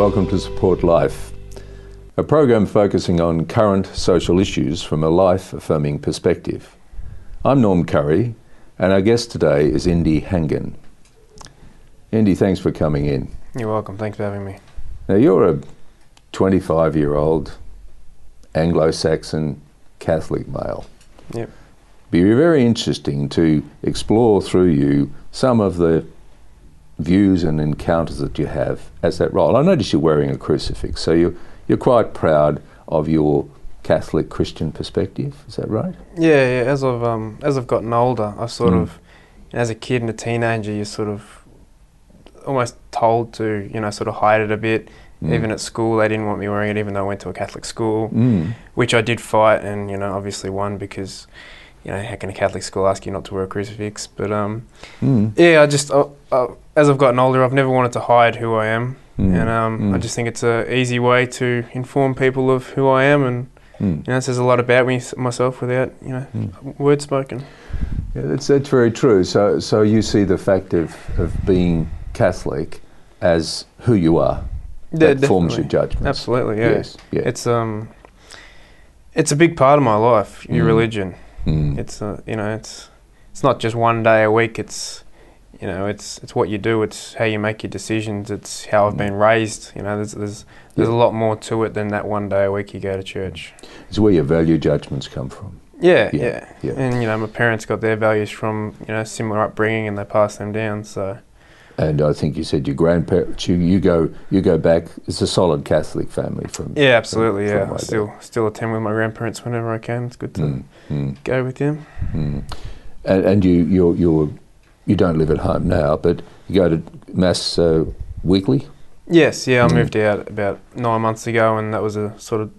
welcome to Support Life, a program focusing on current social issues from a life-affirming perspective. I'm Norm Curry, and our guest today is Indi Hangan. Indi, thanks for coming in. You're welcome, thanks for having me. Now, you're a 25-year-old Anglo-Saxon Catholic male. Yep. It'd be very interesting to explore through you some of the views and encounters that you have as that role. I notice you're wearing a crucifix, so you're quite proud of your Catholic Christian perspective. Is that right? Yeah. As I've gotten older, I sort of, as a kid and a teenager, you're sort of almost told to, sort of hide it a bit. Even at school, they didn't want me wearing it, even though I went to a Catholic school, which I did fight, and obviously won because, how can a Catholic school ask you not to wear a crucifix? But yeah, as I've gotten older, I've never wanted to hide who I am, and I just think it's an easy way to inform people of who I am, and it says a lot about myself without words spoken. Yeah, that's very true. So you see the fact of being Catholic as who you are. Yeah, that forms your judgment. Absolutely, yeah. Yes, yeah. It's a big part of my life. Your religion. It's it's not just one day a week. It's what you do. It's how you make your decisions. It's how I've been raised. There's a lot more to it than that one day a week you go to church. It's where your value judgments come from. Yeah. And my parents got their values from similar upbringing, and they passed them down. So. And I think you said your grandparents. You go back. It's a solid Catholic family from. Yeah, absolutely. I still attend with my grandparents whenever I can. It's good to go with them. And you don't live at home now, but you go to mass weekly. Yes, I moved out about 9 months ago, and that was a sort of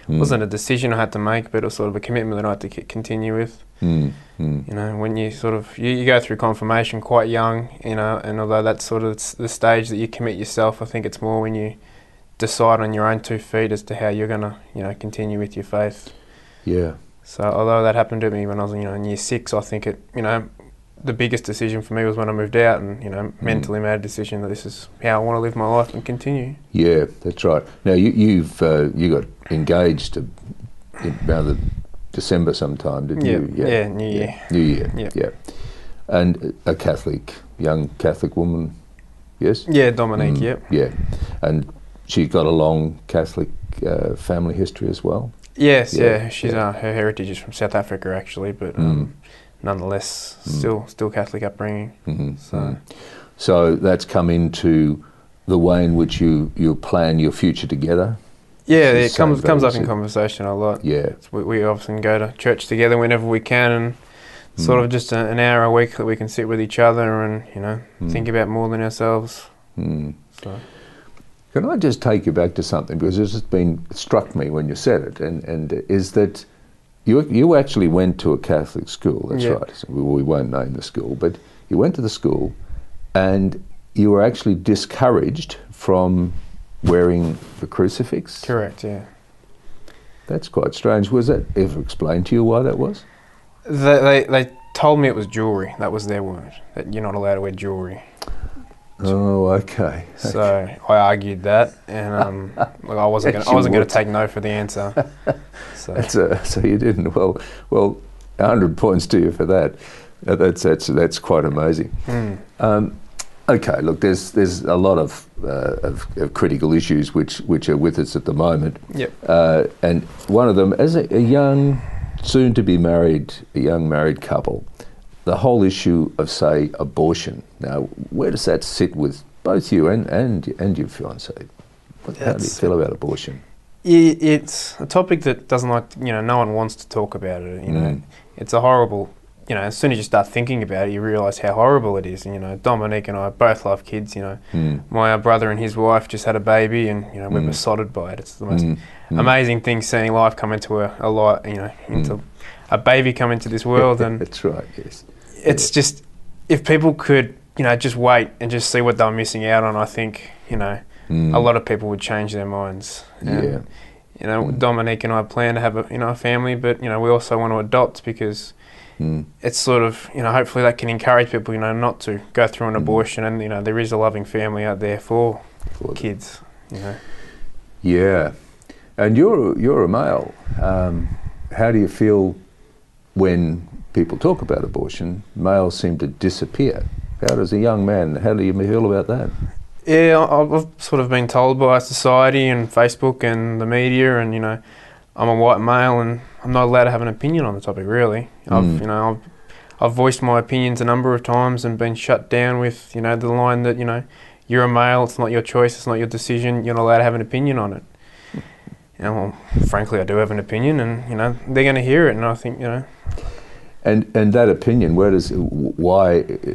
wasn't a decision I had to make, but it was sort of a commitment that I had to continue with. When you sort of you go through confirmation quite young, and although that's sort of the stage that you commit yourself, I think it's more when you decide on your own 2 feet as to how you're gonna continue with your faith. Yeah. So although that happened to me when I was in year 6, I think it the biggest decision for me was when I moved out and mentally made a decision that this is how I want to live my life and continue. Yeah, that's right. Now you got engaged around the December sometime, didn't you? Yeah, New Year. New Year, yeah. And a young Catholic woman, yes? Yeah, Dominique, yep. Yeah, and she got a long Catholic family history as well? Yes, she's her heritage is from South Africa actually, but nonetheless, still Catholic upbringing. So that's come into the way in which you plan your future together? Yeah, it comes up in conversation a lot. Yeah. We often go to church together whenever we can, and sort of just an hour a week that we can sit with each other and, think about more than ourselves. So. Can I just take you back to something, because it struck me when you said it, and is that you actually went to a Catholic school, that's right. So we won't name the school, but you went to the school and you were actually discouraged from wearing the crucifix? Correct, yeah. That's quite strange. Was that ever explained to you why that was? They told me it was jewellery. That was their word, that you're not allowed to wear jewellery. Oh, okay. So I argued that, and I wasn't going to take no for the answer. So you didn't. Well, 100 points to you for that. That's quite amazing. Okay, look, there's a lot of critical issues which are with us at the moment. Yep. And one of them, as a young, soon-to-be married couple, the whole issue of, say, abortion. Now, where does that sit with both you and your fiancée? How do you feel about abortion? It's a topic that doesn't no one wants to talk about it. It's a horrible. As soon as you start thinking about it, you realise how horrible it is. And, Dominique and I both love kids. My brother and his wife just had a baby, and we're besotted by it. It's the most amazing thing, seeing life come into a light. Into a baby come into this world, and that's right. Yes, it's just, if people could, just wait and just see what they're missing out on. I think a lot of people would change their minds. And, Dominique and I plan to have a family, but we also want to adopt because. It's sort of, hopefully that can encourage people, not to go through an abortion, and, there is a loving family out there for kids. you know. Yeah. And you're a male. How do you feel when people talk about abortion? Males seem to disappear. How does a young man, how do you feel about that? Yeah, I've sort of been told by society and Facebook and the media, and you know, I'm a white male and I'm not allowed to have an opinion on the topic. Really, I've voiced my opinions a number of times and been shut down with, you know, the line that, you know, you're a male, it's not your choice, it's not your decision, you're not allowed to have an opinion on it. And well, frankly, I do have an opinion, and you know, they're going to hear it, and I think, you know. And that opinion,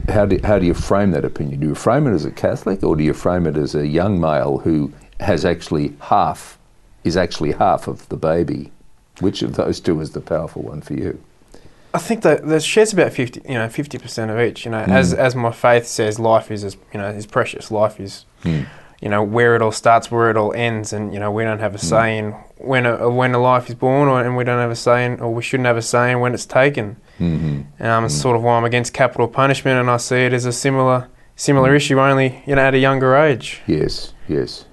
how do you frame that opinion? Do you frame it as a Catholic, or do you frame it as a young male who is actually half of the baby? Which of those two is the powerful one for you? I think that the share's about 50% of each. You know, as my faith says, life is is precious. Life is, you know, where it all starts, where it all ends, and you know, we don't have a say in when a life is born, and we don't have a say in, or we shouldn't have a say in when it's taken. It's sort of why I'm against capital punishment, and I see it as a similar issue, only, you know, at a younger age. Yes. It's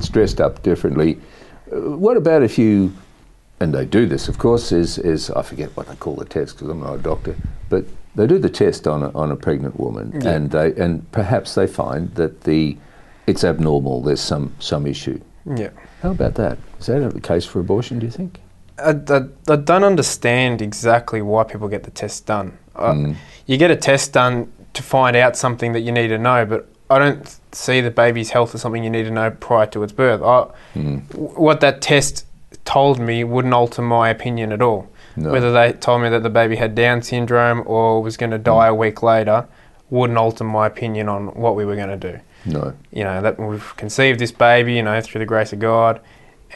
dressed up differently. What about if you? And they do this, of course, is I forget what they call the test because I'm not a doctor, but they do the test on a pregnant woman, and perhaps they find that it's abnormal. There's some issue. Yeah. How about that? Is that the case for abortion, do you think? I don't understand exactly why people get the test done. You get a test done to find out something that you need to know, but I don't see the baby's health as something you need to know prior to its birth. What that test told me wouldn't alter my opinion at all. No. Whether they told me that the baby had Down syndrome or was going to die a week later wouldn't alter my opinion on what we were going to do. No. You know, that we've conceived this baby, you know, through the grace of God,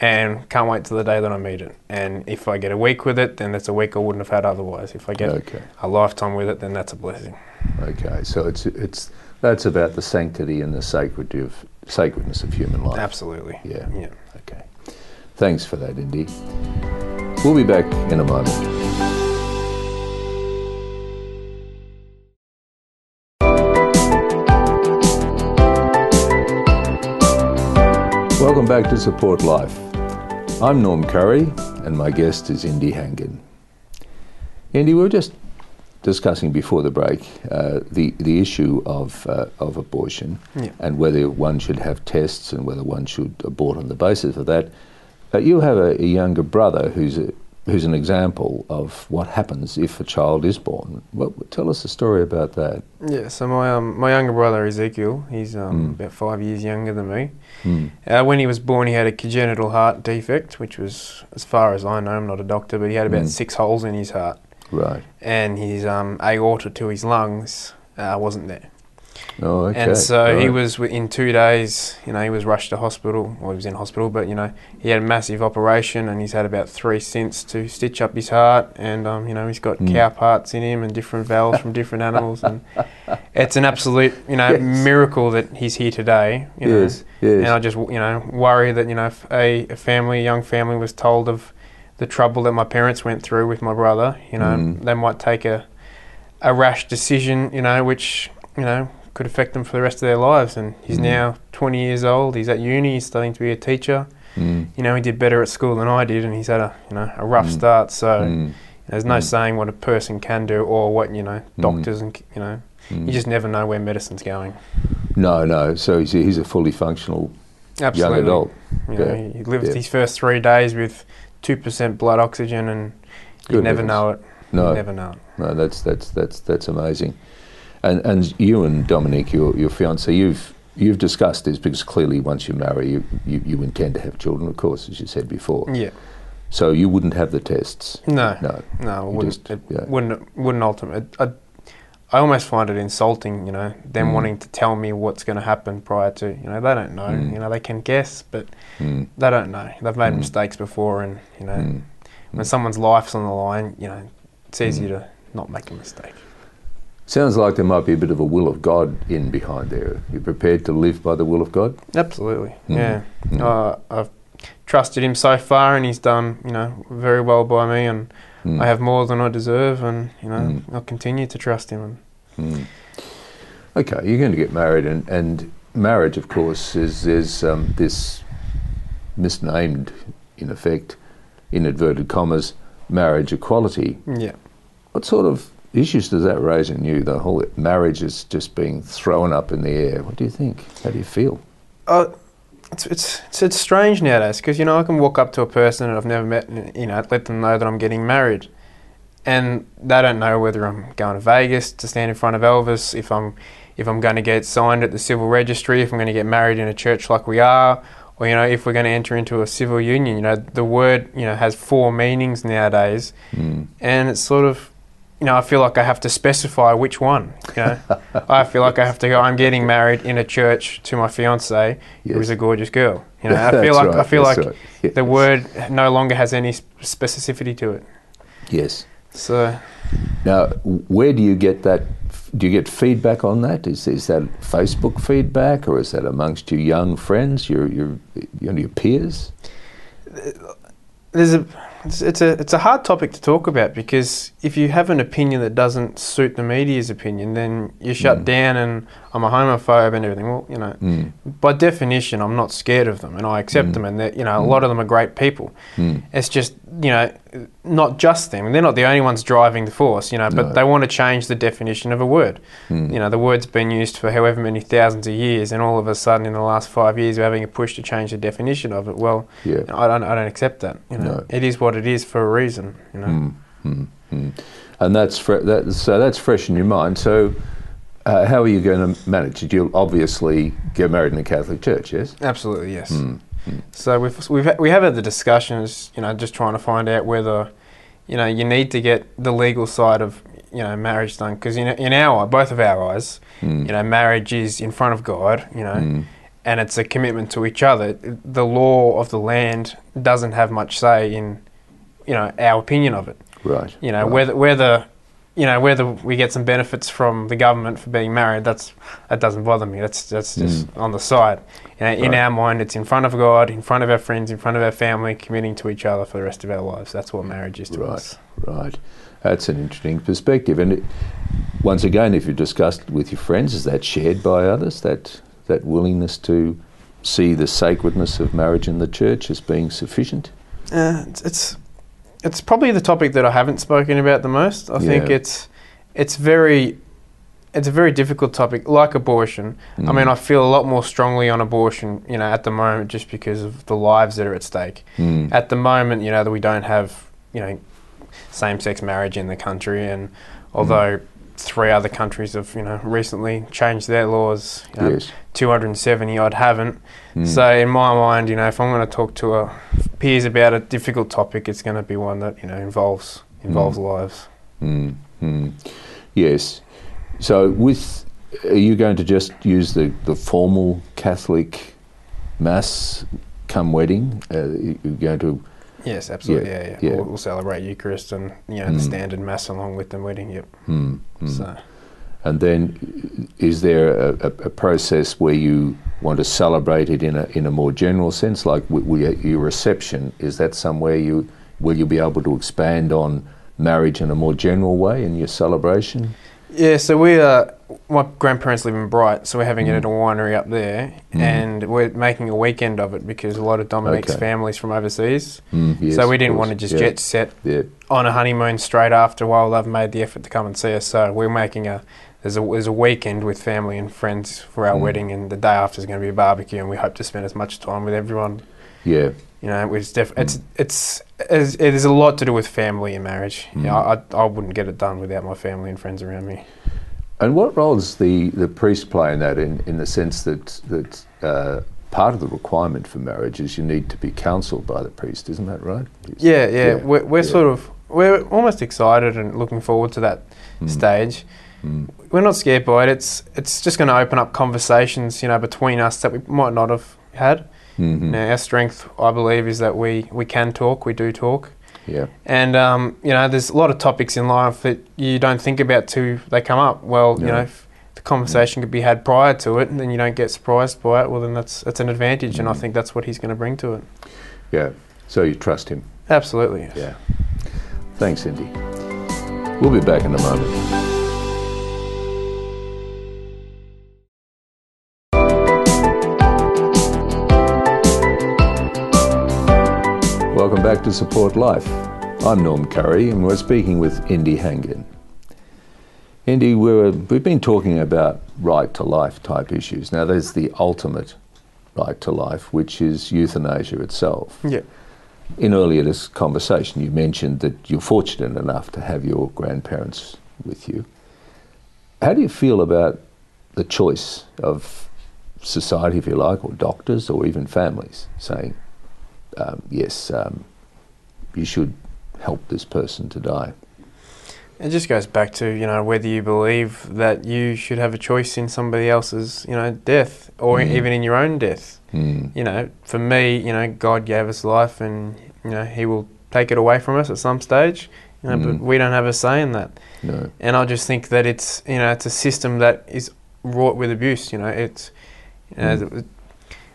and can't wait till the day that I meet it. And if I get a week with it, then that's a week I wouldn't have had otherwise. If I get a lifetime with it, then that's a blessing. Okay, so that's about the sanctity and the sacredness of human life. Absolutely. Yeah. Yeah. Okay. Thanks for that, Indi. We'll be back in a moment. Welcome back to Support Life. I'm Norm Curry, and my guest is Indi Hangan. Indi, we were just discussing before the break the issue of abortion and whether one should have tests and whether one should abort on the basis of that. You have a younger brother who's an example of what happens if a child is born. Tell us a story about that. Yeah, so my younger brother Ezekiel, he's about 5 years younger than me. When he was born, he had a congenital heart defect, which was, as far as I know, I'm not a doctor, but he had about 6 holes in his heart. Right. And his aorta to his lungs wasn't there. Oh, okay. And so he was, in 2 days, you know, he was rushed to hospital, or he was in hospital, but, you know, he had a massive operation and he's had about 3 stents to stitch up his heart, and, you know, he's got cow parts in him and different valves from different animals, and it's an absolute, you know, miracle that he's here today, you know. Yes. And I just, you know, worry that, you know, if a young family was told of the trouble that my parents went through with my brother, you know, they might take a rash decision, you know, which, you know, could affect them for the rest of their lives. And he's now 20 years old, he's at uni, he's studying to be a teacher. You know, he did better at school than I did, and he's had a rough start, so there's no saying what a person can do or what, you know, doctors and, you know, you just never know where medicine's going. No, so he's a fully functional young adult. You know, he lived his first 3 days with 2% blood oxygen, and you never know it. No, you never know it. No, that's amazing. And you and Dominique, your fiancé, you've discussed this, because clearly once you marry, you intend to have children, of course, as you said before. Yeah. So you wouldn't have the tests. No, it wouldn't alter. I almost find it insulting, you know, them wanting to tell me what's going to happen prior to, you know, they don't know. You know, they can guess, but they don't know. They've made mistakes before, and, you know, when someone's life's on the line, you know, it's easy to not make a mistake. Sounds like there might be a bit of a will of God in behind there. You're prepared to live by the will of God? Absolutely, yeah. I've trusted him so far, and he's done, you know, very well by me, and I have more than I deserve, and, you know, I'll continue to trust him. Okay, you're going to get married, and marriage, of course, is this misnamed, in effect, inadverted commas, marriage equality. Yeah. What sort of issues does that raise in you? The whole marriage is just being thrown up in the air. What do you think? How do you feel? It's strange nowadays because, you know, I can walk up to a person that I've never met and, you know, let them know that I'm getting married, and they don't know whether I'm going to Vegas to stand in front of Elvis, if I'm going to get signed at the civil registry, if I'm going to get married in a church like we are, or, you know, if we're going to enter into a civil union. You know, the word, you know, has 4 meanings nowadays, and it's sort of, you know, I feel like I have to specify which one. You know, I feel like I have to go, I'm getting married in a church to my fiancée, who is a gorgeous girl. You know, I feel like Yes. the word no longer has any specificity to it. Yes. So now, where do you get that? Do you get feedback on that? Is that Facebook feedback, or is that amongst your young friends, your peers? It's a hard topic to talk about, because if you have an opinion that doesn't suit the media's opinion, then you're shut down, and I'm a homophobe and everything. Well, you know, by definition, I'm not scared of them, and I accept them, and you know, a lot of them are great people. It's just, you know, not just them, and they're not the only ones driving the force, you know, but they want to change the definition of a word. You know, the word's been used for however many thousands of years, and all of a sudden in the last 5 years we're having a push to change the definition of it. Well, I don't accept that. You know, it is what it is for a reason. You know, and that's so that's fresh in your mind. So, how are you going to manage? Did you obviously get married in the Catholic Church? Yes. Absolutely, yes. So we have had the discussions, you know, just trying to find out whether, you know, you need to get the legal side of, you know, marriage done, because in both of our eyes, you know, marriage is in front of God, you know, and it's a commitment to each other. The law of the land doesn't have much say in, you know, our opinion of it. Right. You know, whether we get some benefits from the government for being married, that doesn't bother me. That's just on the side. You know, in our mind, it's in front of God, in front of our friends, in front of our family, committing to each other for the rest of our lives. That's what marriage is to us. Right. That's an interesting perspective. And once again, if you discussed with your friends, is that shared by others? That willingness to see the sacredness of marriage in the church as being sufficient? It's probably the topic that I haven't spoken about the most. I think it's a very difficult topic, like abortion. I mean, I feel a lot more strongly on abortion, you know, at the moment, just because of the lives that are at stake. At the moment, you know, that we don't have, you know, same-sex marriage in the country, and although 3 other countries have, you know, recently changed their laws, you know, 270 odd haven't. So in my mind, you know, if I'm going to talk to peers about a difficult topic, it's going to be one that, you know, involves lives. Yes. So are you going to just use the formal Catholic Mass come wedding? You're going to... Yes, absolutely. Yeah. We'll celebrate Eucharist and, you know, the standard Mass along with the wedding. Yep. So, and then, is there a process where you want to celebrate it in a more general sense, like your reception? Is that somewhere will you be able to expand on marriage in a more general way in your celebration? Yeah, so my grandparents live in Bright, so we're having it at a winery up there, and we're making a weekend of it because a lot of Dominique's family's from overseas. Yes, so we didn't want to just jet set on a honeymoon straight after while they've made the effort to come and see us. So we're making there's a weekend with family and friends for our wedding, and the day after is going to be a barbecue, and we hope to spend as much time with everyone. Yeah. You know, there's a lot to do with family and marriage. You know, I wouldn't get it done without my family and friends around me. And what role does the priest play in that, in the sense that part of the requirement for marriage is you need to be counselled by the priest, isn't that right? Yeah. We're almost excited and looking forward to that stage. We're not scared by it. It's just going to open up conversations, you know, between us that we might not have had. Now, our strength, I believe, is that we can talk. We do talk. Yeah. And you know, there's a lot of topics in life that you don't think about till they come up. Well, you know, if the conversation could be had prior to it, and then you don't get surprised by it, well, then that's an advantage, and I think that's what he's going to bring to it. Yeah. So you trust him? Absolutely. Yes. Yeah. Thanks, Indi. We'll be back in a moment. Welcome back to Support Life. I'm Norm Curry and we're speaking with Indi Hangan. Indi, we've been talking about right to life type issues. Now there's the ultimate right to life, which is euthanasia itself. Yeah. In earlier this conversation you mentioned that you're fortunate enough to have your grandparents with you. How do you feel about the choice of society, if you like, or doctors or even families saying, yes, you should help this person to die? It just goes back to, whether you believe that you should have a choice in somebody else's, death or even in your own death. For me, God gave us life and, He will take it away from us at some stage, but we don't have a say in that. No. And I just think that it's, it's a system that is wrought with abuse. It's,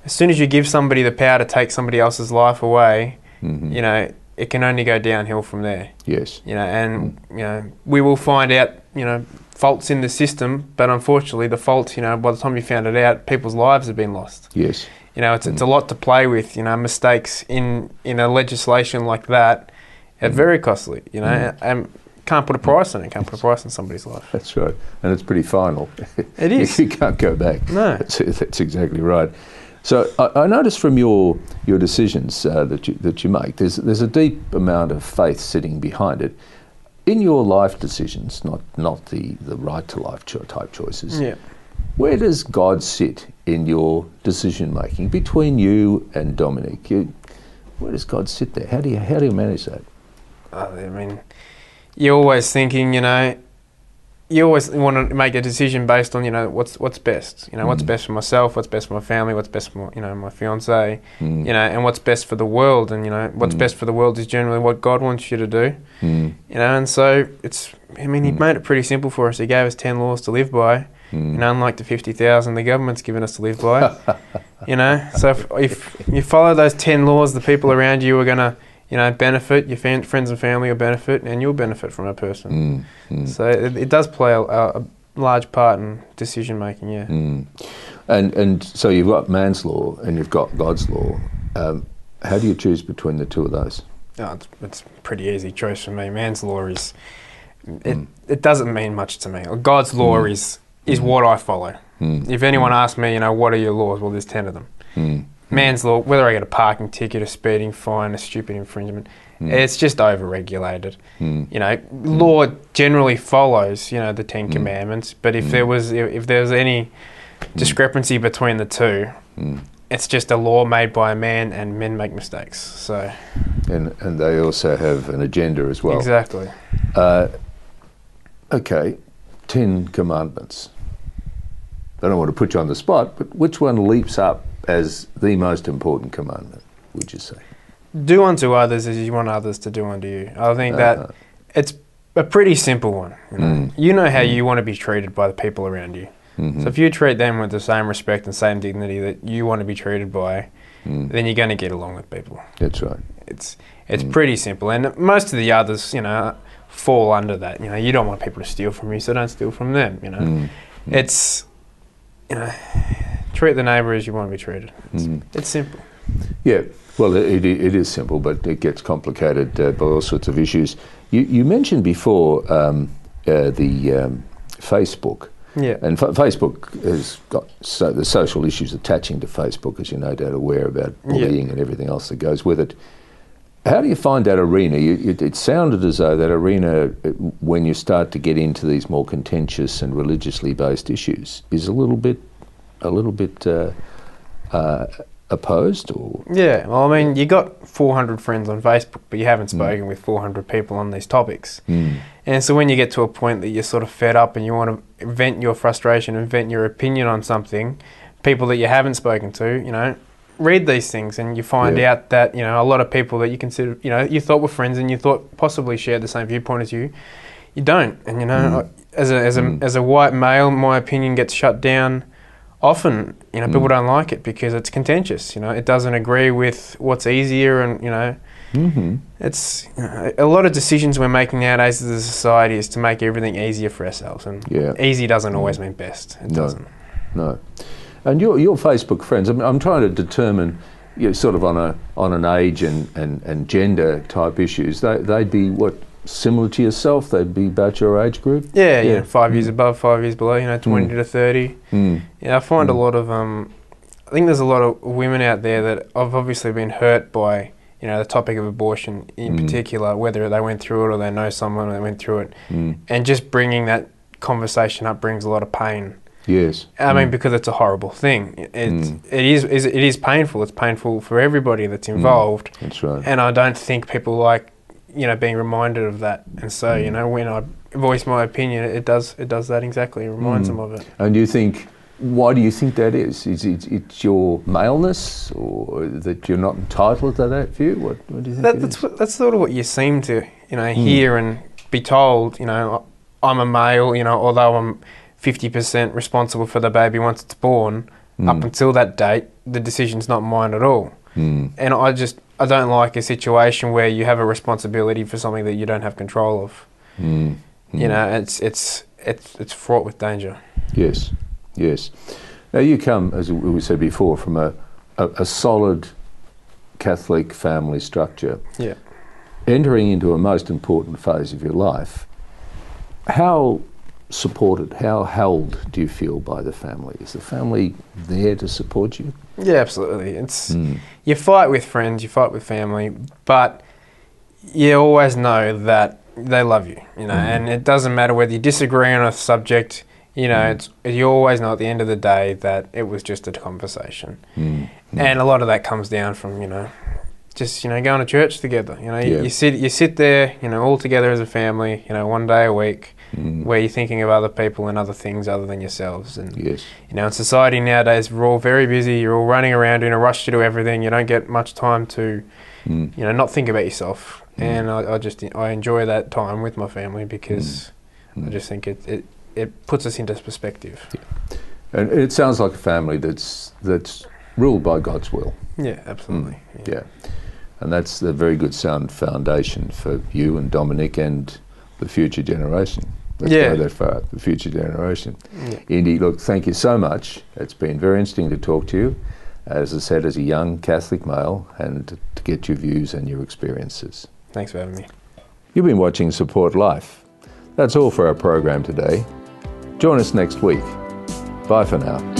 as soon as you give somebody the power to take somebody else's life away, it can only go downhill from there. Yes. We will find out, faults in the system, but unfortunately the faults, by the time you found it out, people's lives have been lost. Yes. It's a lot to play with, mistakes in a legislation like that are very costly, and can't put a price on it, can't put a price on somebody's life. That's right. And it's pretty final. It is. You can't go back. No. That's exactly right. So I noticed from your decisions that you make, there's a deep amount of faith sitting behind it. In your life decisions, not the right to life type choices, where does God sit in your decision making between you and Dominic? Where does God sit there? How do you manage that? You're always thinking, you always want to make a decision based on, what's best. What's best for myself, what's best for my family, what's best for, my fiancée, and what's best for the world. And, what's best for the world is generally what God wants you to do. And so He made it pretty simple for us. He gave us 10 laws to live by, unlike the 50,000 the government's given us to live by. So if you follow those 10 laws, the people around you are going to, benefit, your friends and family will benefit, and you'll benefit from a person. So it does play a large part in decision making, And so you've got man's law and you've got God's law. How do you choose between the two of those? It's a pretty easy choice for me. Man's law is, it doesn't mean much to me. God's law is what I follow. If anyone asks me, what are your laws? Well, there's 10 of them. Man's law, whether I get a parking ticket, a speeding fine, a stupid infringement, it's just over-regulated. Law generally follows, the 10 Commandments, but if there was any discrepancy between the two, it's just a law made by a man, and men make mistakes. So, and they also have an agenda as well. Exactly. Okay, 10 Commandments. I don't want to put you on the spot, but which one leaps up as the most important commandment, would you say? Do unto others as you want others to do unto you. I think that it's a pretty simple one. You know how you want to be treated by the people around you. So if you treat them with the same respect and same dignity that you want to be treated by, then you're going to get along with people. That's right. It's pretty simple. And most of the others, fall under that. You don't want people to steal from you, so don't steal from them, It's, treat the neighbour as you want to be treated. It's simple. Yeah, well, it is simple, but it gets complicated by all sorts of issues. You mentioned before the Facebook. Yeah. And Facebook has got the social issues attaching to Facebook, as you're no doubt aware, about bullying and everything else that goes with it. How do you find that arena? It sounded as though that arena, when you start to get into these more contentious and religiously based issues, is a little bit opposed, or? Yeah, well, you got 400 friends on Facebook, but you haven't spoken with 400 people on these topics. And so when you get to a point that you're sort of fed up and you want to vent your frustration and vent your opinion on something, people that you haven't spoken to, read these things and you find out that, a lot of people that you consider, you thought were friends and you thought possibly shared the same viewpoint as you don't. And, as a white male, my opinion gets shut down. Often, people don't like it because it's contentious. It doesn't agree with what's easier, and it's a lot of decisions we're making nowadays as a society is to make everything easier for ourselves, and easy doesn't always mean best. It doesn't. No. And your Facebook friends, I'm trying to determine sort of on an age and gender type issues, they'd be what, similar to yourself? They'd be about your age group? Yeah. 5 years above, 5 years below, 20 to 30. Yeah, I find a lot of, I think there's a lot of women out there that have obviously been hurt by, the topic of abortion in particular, whether they went through it or they know someone that went through it. And just bringing that conversation up brings a lot of pain. Yes. I mean, because it's a horrible thing. It is painful. It's painful for everybody that's involved. That's right. And I don't think people like, being reminded of that. And so, when I voice my opinion, it does that exactly. It reminds them of it. And why do you think that is? Is it your maleness, or that you're not entitled to that view? What do you think that's sort of what you seem to, hear and be told. I'm a male, although I'm 50% responsible for the baby once it's born, up until that date, the decision's not mine at all. And I don't like a situation where you have a responsibility for something that you don't have control of. It's fraught with danger. Yes. Now you come, as we said before, from a solid Catholic family structure. Yeah. Entering into a most important phase of your life, how supported, how held do you feel by the family? Is the family there to support you? Yeah, absolutely. It's you fight with friends, you fight with family, but you always know that they love you, and it doesn't matter whether you disagree on a subject, you always know at the end of the day that it was just a conversation. And a lot of that comes down from, just, going to church together. You sit there, all together as a family, one day a week, where you're thinking of other people and other things other than yourselves. And, in society nowadays, we're all very busy. You're all running around in a rush to do everything. You don't get much time to, not think about yourself. And I enjoy that time with my family because I just think it puts us into perspective. Yeah. And it sounds like a family that's ruled by God's will. Yeah, absolutely. Yeah. And that's a very good sound foundation for you and Dominic and the future generation. Let's go that far, the future generation. Yeah. Indi, look, thank you so much. It's been very interesting to talk to you, as I said, as a young Catholic male, and to get your views and your experiences. Thanks for having me. You've been watching Support Life. That's all for our program today. Join us next week. Bye for now.